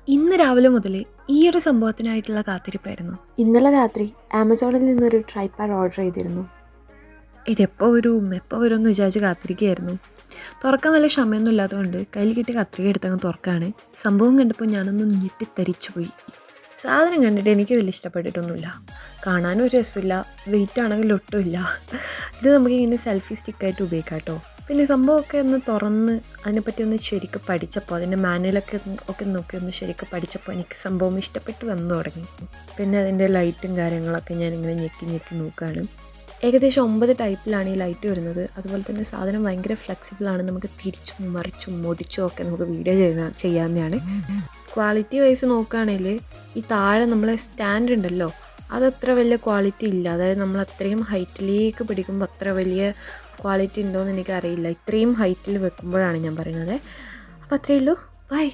ഇന്ന് രാവിലെ മുതൽ ഈ ഒരു സംഭവത്തിനായിട്ടുള്ള കാത്തിരിപ്പായിരുന്നു. ഇന്നലെ രാത്രി ആമസോണിൽ നിന്നൊരു ട്രൈപാഡ് ഓർഡർ ചെയ്തിരുന്നു. ഇതെപ്പോൾ വരും എന്ന് വിചാരിച്ച് കാത്തിരിക്കുകയായിരുന്നു. തുറക്കാൻ വല്ല ക്ഷമയൊന്നും ഇല്ലാത്തതുകൊണ്ട് കയ്യിൽ കിട്ടി കത്രിക എടുത്തങ്ങ് തുറക്കാണ്. സംഭവം കണ്ടപ്പോൾ ഞാനൊന്ന് ഞെട്ടിത്തരിച്ചു പോയി. സാധനം കണ്ടിട്ട് എനിക്ക് വലിയ ഇഷ്ടപ്പെട്ടിട്ടൊന്നുമില്ല. കാണാനും ഒരു രസമില്ല, വെയിറ്റ് ആണെങ്കിൽ ഒട്ടുമില്ല. ഇത് നമുക്കിങ്ങനെ സെൽഫി സ്റ്റിക്കായിട്ട് ഉപയോഗിക്കാം കേട്ടോ. പിന്നെ സംഭവമൊക്കെ ഒന്ന് തുറന്ന് അതിനെപ്പറ്റി ഒന്ന് ശരിക്കും പഠിച്ചപ്പോൾ, അതിൻ്റെ മാനുവലൊക്കെ നോക്കി ഒന്ന് ശരിക്കും പഠിച്ചപ്പോൾ എനിക്ക് സംഭവം ഇഷ്ടപ്പെട്ട് വന്നു തുടങ്ങി. പിന്നെ അതിൻ്റെ ലൈറ്റും കാര്യങ്ങളൊക്കെ ഞാനിങ്ങനെ ഞെക്കി നോക്കുകയാണ്. ഏകദേശം 9 ടൈപ്പിലാണ് ഈ ലൈറ്റ് വരുന്നത്. അതുപോലെ തന്നെ സാധനം ഭയങ്കര ഫ്ലെക്സിബിളാണ്. നമുക്ക് തിരിച്ചും മറിച്ചും മുടിച്ചും ഒക്കെ നമുക്ക് വീഡിയോ ചെയ്യാവുന്നതാണ്. ക്വാളിറ്റി വൈസ് നോക്കുകയാണെങ്കിൽ ഈ താഴെ നമ്മളെ സ്റ്റാൻഡ് ഉണ്ടല്ലോ, അതത്ര വലിയ ക്വാളിറ്റി ഇല്ല. അതായത് നമ്മൾ അത്രയും ഹൈറ്റിലേക്ക് പിടിക്കുമ്പോൾ അത്ര വലിയ ക്വാളിറ്റി ഉണ്ടോയെന്ന് എനിക്കറിയില്ല. ഇത്രയും ഹൈറ്റിൽ വെക്കുമ്പോഴാണ് ഞാൻ പറയുന്നത്. അപ്പോൾ അത്രയേ ഉള്ളൂ. ബൈ.